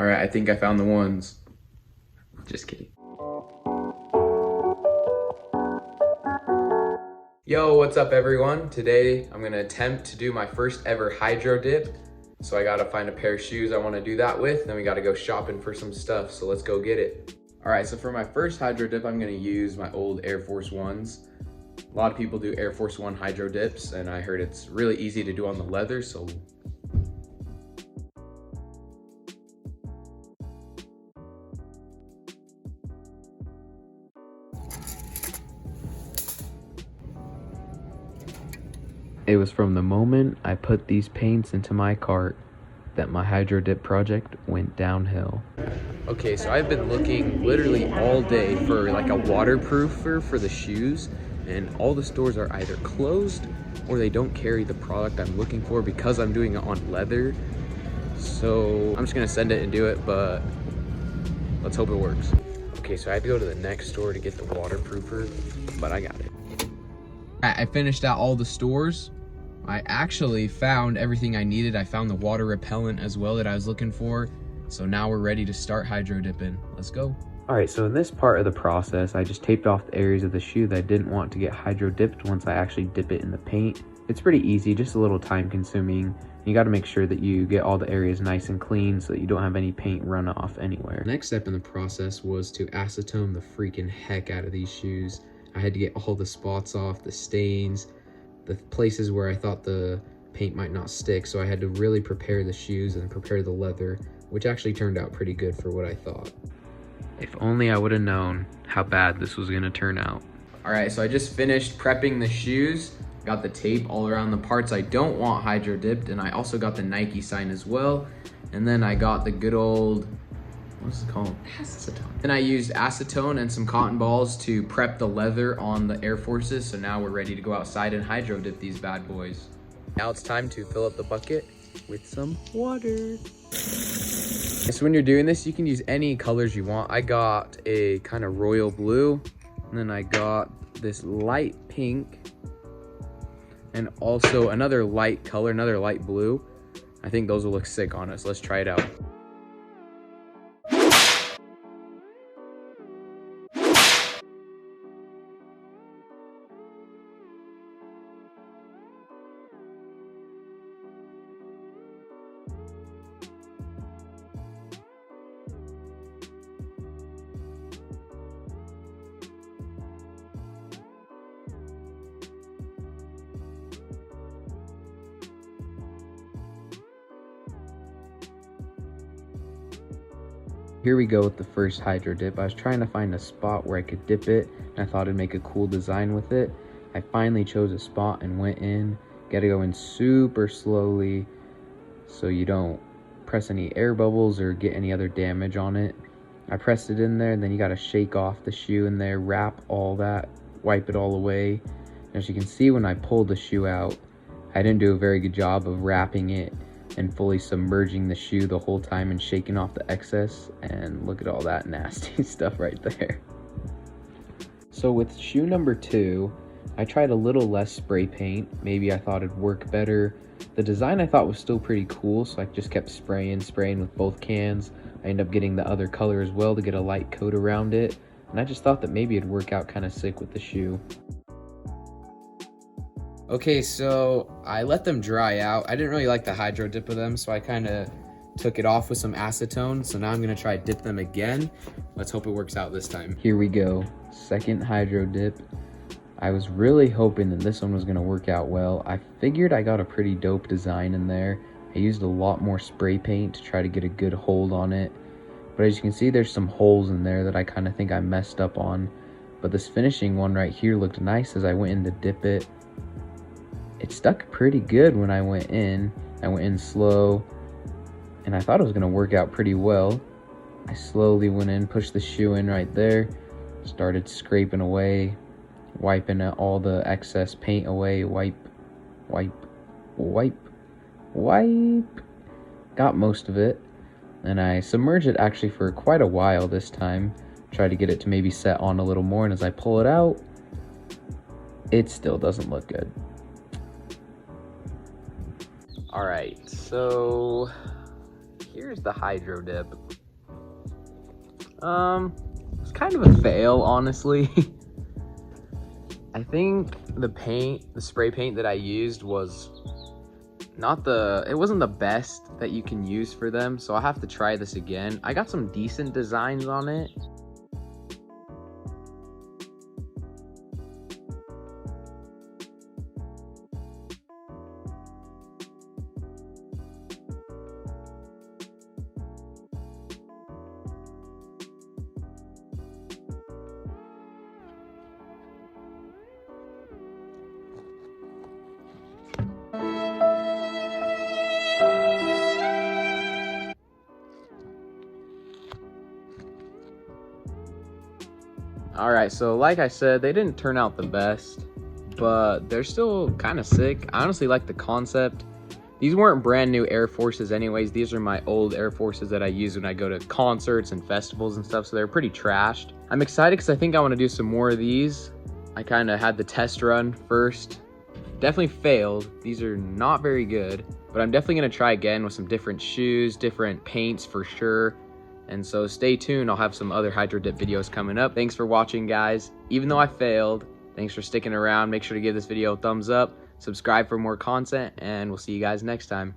All right, I think I found the ones. Just kidding. Yo, what's up everyone? Today I'm gonna attempt to do my first ever hydro dip. So I gotta find a pair of shoes I wanna do that with, then we gotta go shopping for some stuff, so let's go get it. All right, so for my first hydro dip, I'm gonna use my old Air Force Ones. A lot of people do Air Force One hydro dips, and I heard it's really easy to do on the leather, so it was from the moment I put these paints into my cart that my hydro dip project went downhill. Okay, so I've been looking literally all day for like a waterproofer for the shoes, and all the stores are either closed or they don't carry the product I'm looking for because I'm doing it on leather. So I'm just gonna send it and do it, but let's hope it works. Okay, so I had to go to the next store to get the waterproofer, but I got it. I finished out all the stores. I actually found everything I needed. I found the water repellent as well that I was looking for. So now we're ready to start hydro dipping. Let's go. All right, so in this part of the process, I just taped off the areas of the shoe that I didn't want to get hydro dipped once I actually dip it in the paint. It's pretty easy, just a little time consuming. You gotta make sure that you get all the areas nice and clean so that you don't have any paint run off anywhere. Next step in the process was to acetone the freaking heck out of these shoes. I had to get all the spots off, the stains, the places where I thought the paint might not stick, so I had to really prepare the shoes and prepare the leather, which actually turned out pretty good for what I thought. If only I would have known how bad this was gonna turn out. All right, so I just finished prepping the shoes, got the tape all around the parts I don't want hydro dipped, and I also got the Nike sign as well, and then I got the good old, what's it called? Acetone. Then I used acetone and some cotton balls to prep the leather on the Air Forces, so now we're ready to go outside and hydro dip these bad boys. Now it's time to fill up the bucket with some water. So when you're doing this, you can use any colors you want. I got a kind of royal blue, and then I got this light pink, and also another light color, another light blue. I think those will look sick on us. Let's try it out. Here we go with the first hydro dip. I was trying to find a spot where I could dip it, and I thought it'd make a cool design with it. I finally chose a spot and went in. Gotta go in super slowly so you don't press any air bubbles or get any other damage on it. I pressed it in there, and then you gotta shake off the shoe in there, wrap all that, wipe it all away. As you can see, when I pulled the shoe out, I didn't do a very good job of wrapping it and fully submerging the shoe the whole time and shaking off the excess, and look at all that nasty stuff right there. So with shoe number 2, I tried a little less spray paint. Maybe I thought it'd work better. The design I thought was still pretty cool, so I just kept spraying with both cans. I ended up getting the other color as well to get a light coat around it, and I just thought that maybe it'd work out kind of sick with the shoe. Okay, so I let them dry out. I didn't really like the hydro dip of them, so I kind of took it off with some acetone. So now I'm gonna try dip them again. Let's hope it works out this time. Here we go, second hydro dip. I was really hoping that this one was gonna work out well. I figured I got a pretty dope design in there. I used a lot more spray paint to try to get a good hold on it. But as you can see, there's some holes in there that I kind of think I messed up on. But this finishing one right here looked nice as I went in to dip it. It stuck pretty good when I went in. I went in slow, and I thought it was gonna work out pretty well. I slowly went in, pushed the shoe in right there, started scraping away, wiping all the excess paint away, wipe, wipe, wipe, wipe. Got most of it, and I submerged it actually for quite a while this time. Tried to get it to maybe set on a little more, and as I pull it out, it still doesn't look good. All right, so here's the Hydro Dip. It's kind of a fail, honestly. I think the spray paint that I used was it wasn't the best that you can use for them, so I'll have to try this again. I got some decent designs on it. Alright, so like I said, they didn't turn out the best, but they're still kind of sick. I honestly like the concept. These weren't brand new Air Forces anyways. These are my old Air Forces that I use when I go to concerts and festivals and stuff, so they're pretty trashed. I'm excited because I think I want to do some more of these. I kind of had the test run first. Definitely failed. These are not very good, but I'm definitely going to try again with some different shoes, different paints for sure. And so stay tuned, I'll have some other Hydro Dip videos coming up. Thanks for watching, guys. Even though I failed, thanks for sticking around. Make sure to give this video a thumbs up, subscribe for more content, and we'll see you guys next time.